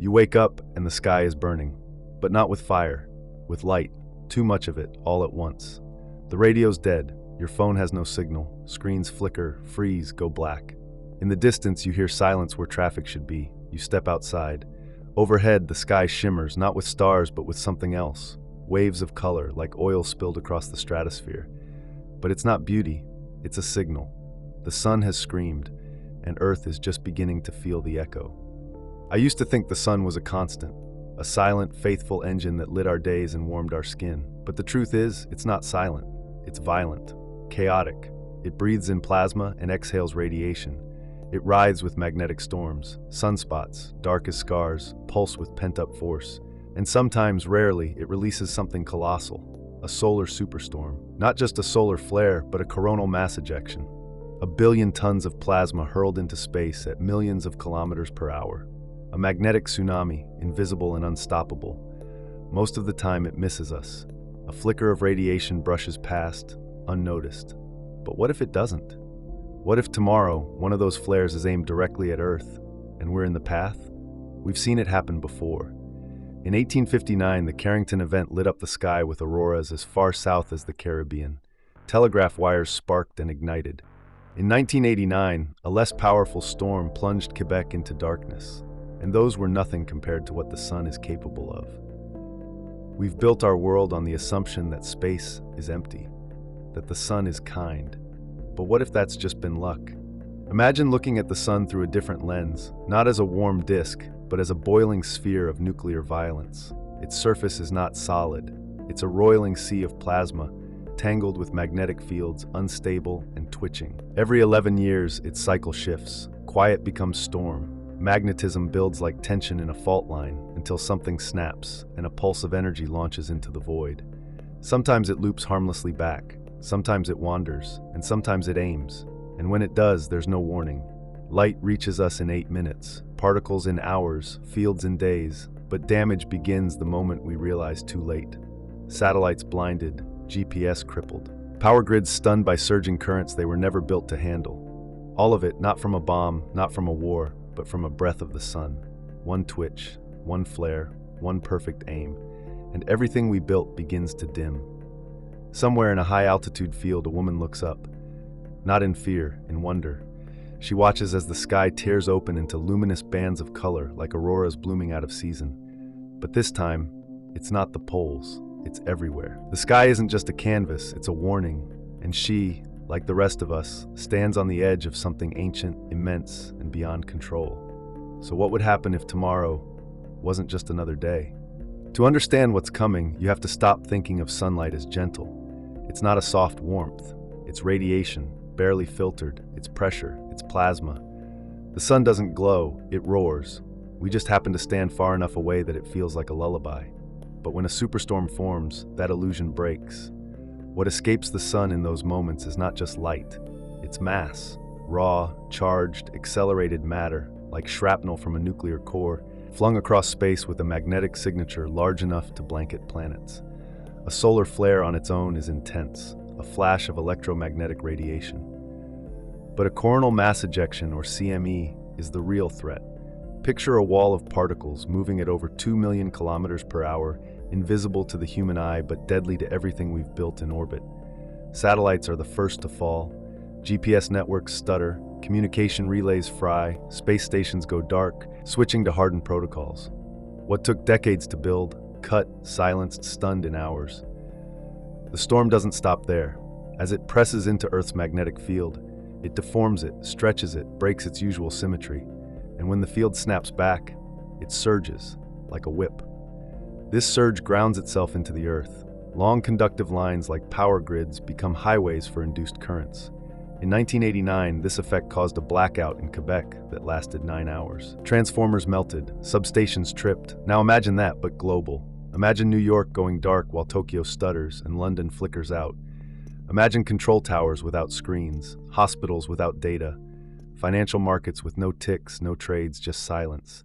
You wake up and the sky is burning, but not with fire, with light, too much of it, all at once. The radio's dead, your phone has no signal, screens flicker, freeze, go black. In the distance, you hear silence where traffic should be. You step outside. Overhead, the sky shimmers, not with stars, but with something else. Waves of color, like oil spilled across the stratosphere. But it's not beauty, it's a signal. The sun has screamed, and Earth is just beginning to feel the echo. I used to think the sun was a constant, a silent, faithful engine that lit our days and warmed our skin. But the truth is, it's not silent. It's violent, chaotic. It breathes in plasma and exhales radiation. It rides with magnetic storms, sunspots, dark as scars, pulse with pent-up force. And sometimes, rarely, it releases something colossal, a solar superstorm. Not just a solar flare, but a coronal mass ejection. 1 billion tons of plasma hurled into space at millions of kilometers per hour. A magnetic tsunami, invisible and unstoppable. Most of the time it misses us. A flicker of radiation brushes past, unnoticed. But what if it doesn't? What if tomorrow, one of those flares is aimed directly at Earth, and we're in the path? We've seen it happen before. In 1859, the Carrington event lit up the sky with auroras as far south as the Caribbean. Telegraph wires sparked and ignited. In 1989, a less powerful storm plunged Quebec into darkness, and those were nothing compared to what the sun is capable of. We've built our world on the assumption that space is empty, that the sun is kind. But what if that's just been luck? Imagine looking at the sun through a different lens, not as a warm disk, but as a boiling sphere of nuclear violence. Its surface is not solid. It's a roiling sea of plasma, tangled with magnetic fields, unstable and twitching. Every 11 years, its cycle shifts. Quiet becomes storm. Magnetism builds like tension in a fault line until something snaps and a pulse of energy launches into the void. Sometimes it loops harmlessly back, sometimes it wanders, and sometimes it aims. And when it does, there's no warning. Light reaches us in 8 minutes, particles in hours, fields in days, but damage begins the moment we realize too late. Satellites blinded, GPS crippled, power grids stunned by surging currents they were never built to handle. All of it not from a bomb, not from a war, but from a breath of the sun. One twitch, one flare, one perfect aim, and everything we built begins to dim. Somewhere in a high-altitude field, a woman looks up. Not in fear, in wonder. She watches as the sky tears open into luminous bands of color like auroras blooming out of season. But this time, it's not the poles, it's everywhere. The sky isn't just a canvas, it's a warning. And she, like the rest of us, stands on the edge of something ancient, immense, and beyond control. So what would happen if tomorrow wasn't just another day? To understand what's coming, you have to stop thinking of sunlight as gentle. It's not a soft warmth. It's radiation, barely filtered. It's pressure. It's plasma. The sun doesn't glow. It roars. We just happen to stand far enough away that it feels like a lullaby. But when a superstorm forms, that illusion breaks. What escapes the sun in those moments is not just light. It's mass. Raw, charged, accelerated matter, like shrapnel from a nuclear core, flung across space with a magnetic signature large enough to blanket planets. A solar flare on its own is intense, a flash of electromagnetic radiation. But a coronal mass ejection, or CME, is the real threat. Picture a wall of particles moving at over 2 million kilometers per hour, invisible to the human eye but deadly to everything we've built in orbit. Satellites are the first to fall. GPS networks stutter, communication relays fry, space stations go dark, switching to hardened protocols. What took decades to build, cut, silenced, stunned in hours. The storm doesn't stop there. As it presses into Earth's magnetic field, it deforms it, stretches it, breaks its usual symmetry. And when the field snaps back, it surges, like a whip. This surge grounds itself into the Earth. Long conductive lines like power grids become highways for induced currents. In 1989, this effect caused a blackout in Quebec that lasted 9 hours. Transformers melted, substations tripped. Now imagine that, but global. Imagine New York going dark while Tokyo stutters and London flickers out. Imagine control towers without screens, hospitals without data, financial markets with no ticks, no trades, just silence.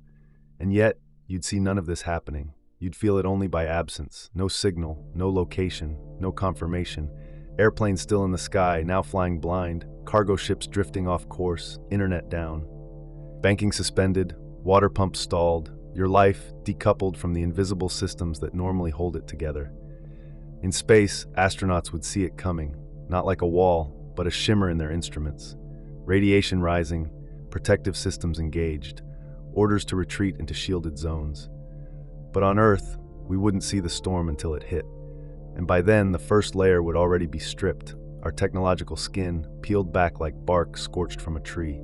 And yet, you'd see none of this happening. You'd feel it only by absence. No signal, no location, no confirmation. Airplanes still in the sky, now flying blind. Cargo ships drifting off course, internet down. Banking suspended, water pumps stalled, your life decoupled from the invisible systems that normally hold it together. In space, astronauts would see it coming, not like a wall, but a shimmer in their instruments. Radiation rising, protective systems engaged, orders to retreat into shielded zones. But on Earth, we wouldn't see the storm until it hit. And by then, the first layer would already be stripped, our technological skin peeled back like bark scorched from a tree.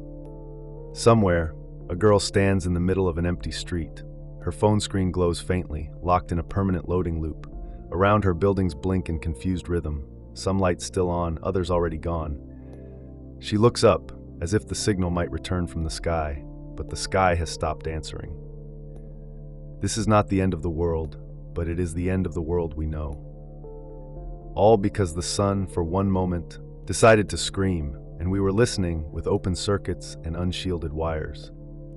Somewhere, a girl stands in the middle of an empty street. Her phone screen glows faintly, locked in a permanent loading loop. Around her, buildings blink in confused rhythm, some lights still on, others already gone. She looks up, as if the signal might return from the sky, but the sky has stopped answering. This is not the end of the world, but it is the end of the world we know. All because the sun, for one moment, decided to scream, and we were listening with open circuits and unshielded wires.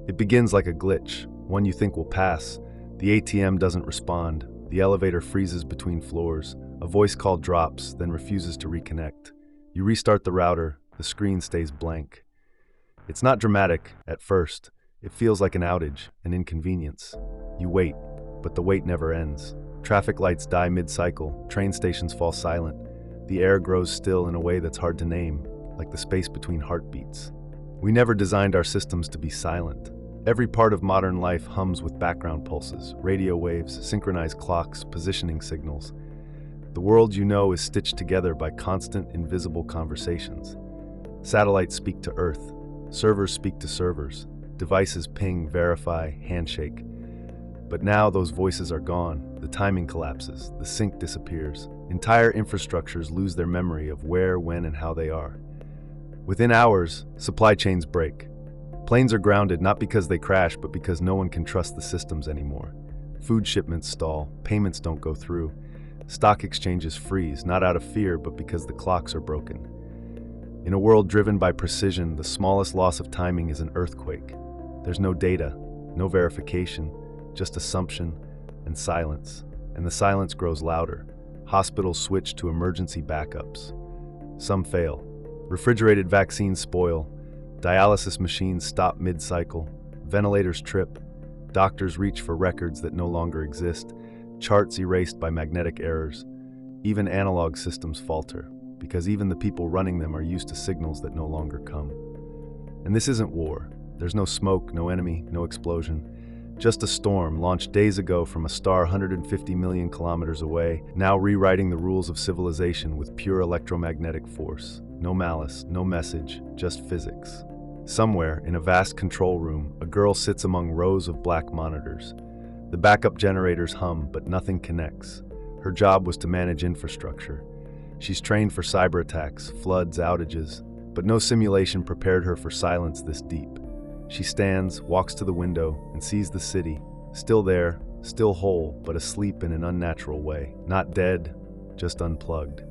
It begins like a glitch, one you think will pass. The ATM doesn't respond, the elevator freezes between floors, a voice call drops, then refuses to reconnect. You restart the router, the screen stays blank. It's not dramatic at first. It feels like an outage, an inconvenience. You wait, but the wait never ends. Traffic lights die mid-cycle, train stations fall silent. The air grows still in a way that's hard to name, like the space between heartbeats. We never designed our systems to be silent. Every part of modern life hums with background pulses, radio waves, synchronized clocks, positioning signals. The world you know is stitched together by constant, invisible conversations. Satellites speak to Earth. Servers speak to servers. Devices ping, verify, handshake. But now those voices are gone. The timing collapses. The sync disappears. Entire infrastructures lose their memory of where, when, and how they are. Within hours, supply chains break. Planes are grounded not because they crash, but because no one can trust the systems anymore. Food shipments stall. Payments don't go through. Stock exchanges freeze, not out of fear, but because the clocks are broken. In a world driven by precision, the smallest loss of timing is an earthquake. There's no data, no verification, just assumption and silence. And the silence grows louder. Hospitals switch to emergency backups. Some fail. Refrigerated vaccines spoil. Dialysis machines stop mid-cycle. Ventilators trip. Doctors reach for records that no longer exist. Charts erased by magnetic errors. Even analog systems falter, because even the people running them are used to signals that no longer come. And this isn't war. There's no smoke, no enemy, no explosion. Just a storm launched days ago from a star 150 million kilometers away, now rewriting the rules of civilization with pure electromagnetic force. No malice, no message, just physics. Somewhere, in a vast control room, a girl sits among rows of black monitors. The backup generators hum, but nothing connects. Her job was to manage infrastructure. She's trained for cyber attacks, floods, outages, but no simulation prepared her for silence this deep. She stands, walks to the window, and sees the city, still there, still whole, but asleep in an unnatural way. Not dead, just unplugged.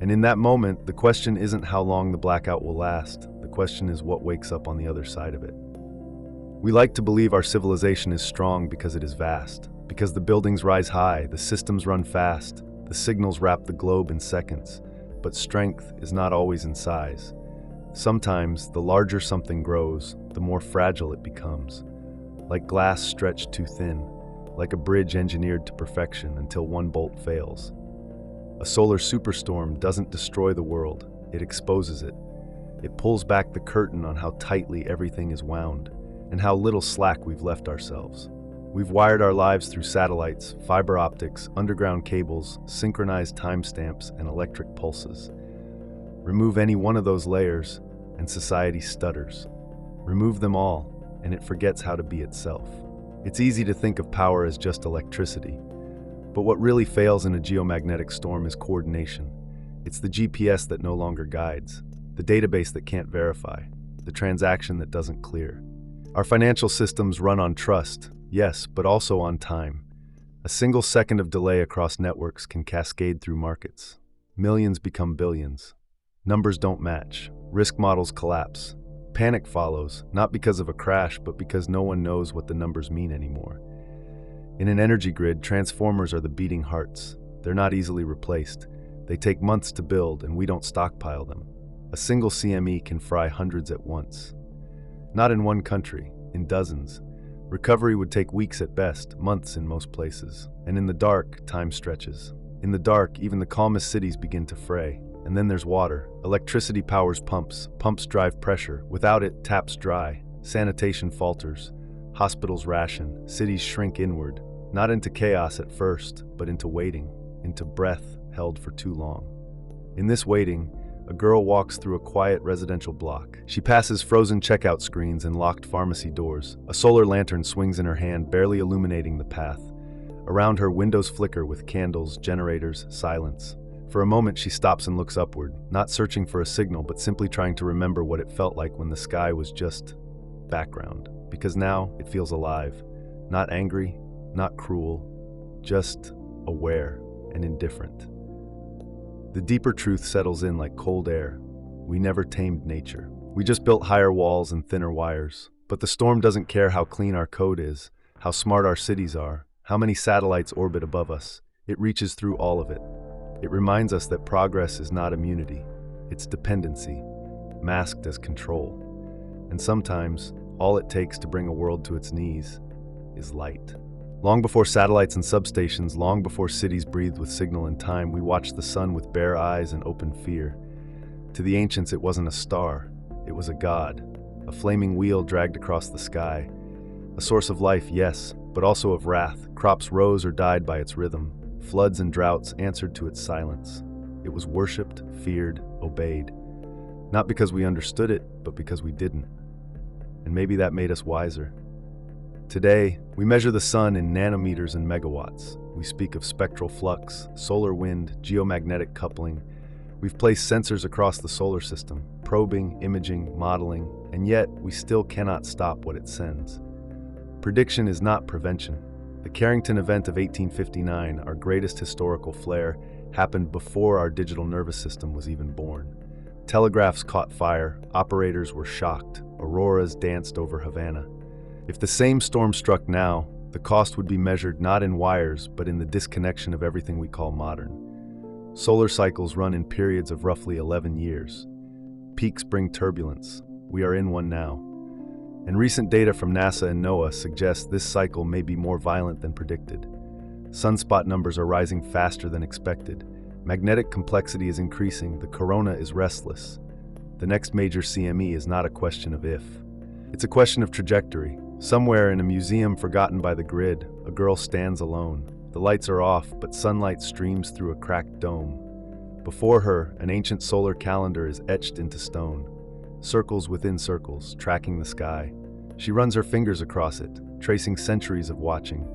And in that moment, the question isn't how long the blackout will last. The question is what wakes up on the other side of it. We like to believe our civilization is strong because it is vast, because the buildings rise high, the systems run fast, the signals wrap the globe in seconds. But strength is not always in size. Sometimes, the larger something grows, the more fragile it becomes. Like glass stretched too thin, like a bridge engineered to perfection until one bolt fails. A solar superstorm doesn't destroy the world, it exposes it. It pulls back the curtain on how tightly everything is wound, and how little slack we've left ourselves. We've wired our lives through satellites, fiber optics, underground cables, synchronized timestamps, and electric pulses. Remove any one of those layers, and society stutters. Remove them all, and it forgets how to be itself. It's easy to think of power as just electricity, but what really fails in a geomagnetic storm is coordination. It's the GPS that no longer guides, the database that can't verify, the transaction that doesn't clear. Our financial systems run on trust, yes, but also on time. A single second of delay across networks can cascade through markets. Millions become billions. Numbers don't match. Risk models collapse. Panic follows, not because of a crash, but because no one knows what the numbers mean anymore. In an energy grid, transformers are the beating hearts. They're not easily replaced. They take months to build, and we don't stockpile them. A single CME can fry hundreds at once. Not in one country, in dozens. Recovery would take weeks at best, months in most places. And in the dark, time stretches. In the dark, even the calmest cities begin to fray. And then there's water. Electricity powers pumps. Pumps drive pressure. Without it, taps dry. Sanitation falters. Hospitals ration. Cities shrink inward. Not into chaos at first, but into waiting. Into breath held for too long. In this waiting, a girl walks through a quiet residential block. She passes frozen checkout screens and locked pharmacy doors. A solar lantern swings in her hand, barely illuminating the path. Around her, windows flicker with candles, generators, silence. For a moment, she stops and looks upward, not searching for a signal, but simply trying to remember what it felt like when the sky was just background. Because now it feels alive. Not angry, not cruel, just aware and indifferent. The deeper truth settles in like cold air. We never tamed nature. We just built higher walls and thinner wires. But the storm doesn't care how clean our code is, how smart our cities are, how many satellites orbit above us. It reaches through all of it. It reminds us that progress is not immunity. It's dependency, masked as control. And sometimes, all it takes to bring a world to its knees is light. Long before satellites and substations, long before cities breathed with signal and time, we watched the sun with bare eyes and open fear. To the ancients, it wasn't a star, it was a god, a flaming wheel dragged across the sky. A source of life, yes, but also of wrath. Crops rose or died by its rhythm. Floods and droughts answered to its silence. It was worshipped, feared, obeyed. Not because we understood it, but because we didn't. And maybe that made us wiser. Today, we measure the sun in nanometers and megawatts. We speak of spectral flux, solar wind, geomagnetic coupling. We've placed sensors across the solar system, probing, imaging, modeling, and yet we still cannot stop what it sends. Prediction is not prevention. The Carrington event of 1859, our greatest historical flare, happened before our digital nervous system was even born. Telegraphs caught fire, operators were shocked, auroras danced over Havana. If the same storm struck now, the cost would be measured not in wires, but in the disconnection of everything we call modern. Solar cycles run in periods of roughly 11 years. Peaks bring turbulence. We are in one now. And recent data from NASA and NOAA suggests this cycle may be more violent than predicted. Sunspot numbers are rising faster than expected. Magnetic complexity is increasing. The corona is restless. The next major CME is not a question of if. It's a question of trajectory. Somewhere in a museum forgotten by the grid, a girl stands alone. The lights are off, but sunlight streams through a cracked dome. Before her, an ancient solar calendar is etched into stone. Circles within circles, tracking the sky. She runs her fingers across it, tracing centuries of watching.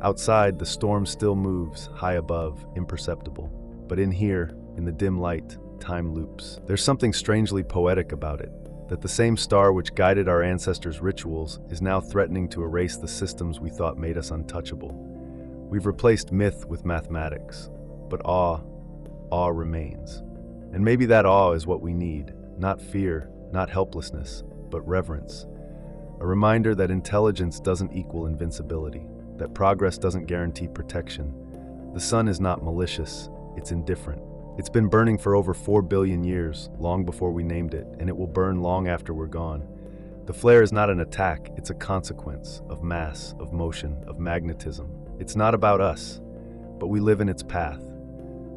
Outside, the storm still moves, high above, imperceptible. But in here, in the dim light, time loops. There's something strangely poetic about it. That the same star which guided our ancestors' rituals is now threatening to erase the systems we thought made us untouchable. We've replaced myth with mathematics, but awe remains. And maybe that awe is what we need, not fear, not helplessness, but reverence. A reminder that intelligence doesn't equal invincibility, that progress doesn't guarantee protection. The sun is not malicious, it's indifferent. It's been burning for over 4 billion years, long before we named it, and it will burn long after we're gone. The flare is not an attack, it's a consequence of mass, of motion, of magnetism. It's not about us, but we live in its path.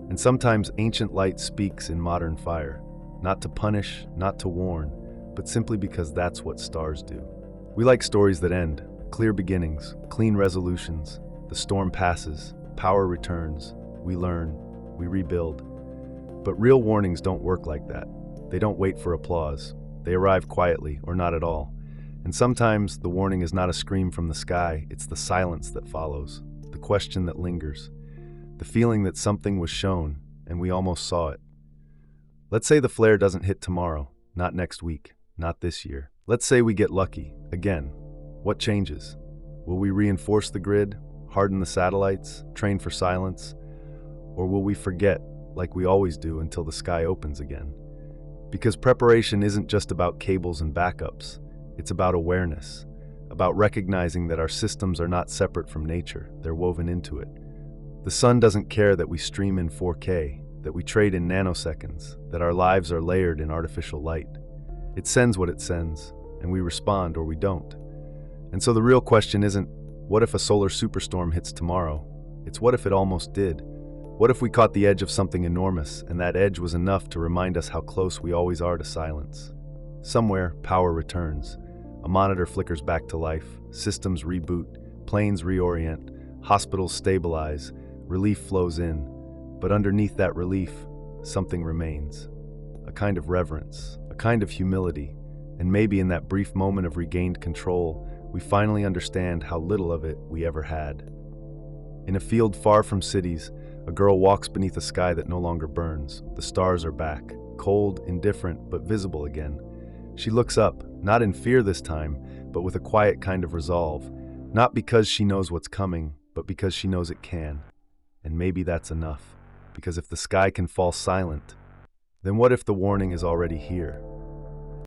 And sometimes ancient light speaks in modern fire, not to punish, not to warn, but simply because that's what stars do. We like stories that end, clear beginnings, clean resolutions. The storm passes, power returns, we learn, we rebuild. But real warnings don't work like that. They don't wait for applause. They arrive quietly, or not at all. And sometimes the warning is not a scream from the sky, it's the silence that follows, the question that lingers, the feeling that something was shown, and we almost saw it. Let's say the flare doesn't hit tomorrow, not next week, not this year. Let's say we get lucky, again. What changes? Will we reinforce the grid, harden the satellites, train for silence? Or will we forget, like we always do, until the sky opens again? Because preparation isn't just about cables and backups. It's about awareness, about recognizing that our systems are not separate from nature, they're woven into it. The sun doesn't care that we stream in 4K, that we trade in nanoseconds, that our lives are layered in artificial light. It sends what it sends, and we respond or we don't. And so the real question isn't, what if a solar superstorm hits tomorrow? It's what if it almost did? What if we caught the edge of something enormous, and that edge was enough to remind us how close we always are to silence? Somewhere, power returns. A monitor flickers back to life, systems reboot, planes reorient, hospitals stabilize, relief flows in. But underneath that relief, something remains. A kind of reverence, a kind of humility, and maybe in that brief moment of regained control, we finally understand how little of it we ever had. In a field far from cities, a girl walks beneath a sky that no longer burns. The stars are back, cold, indifferent, but visible again. She looks up, not in fear this time, but with a quiet kind of resolve, not because she knows what's coming, but because she knows it can. And maybe that's enough, because if the sky can fall silent, then what if the warning is already here?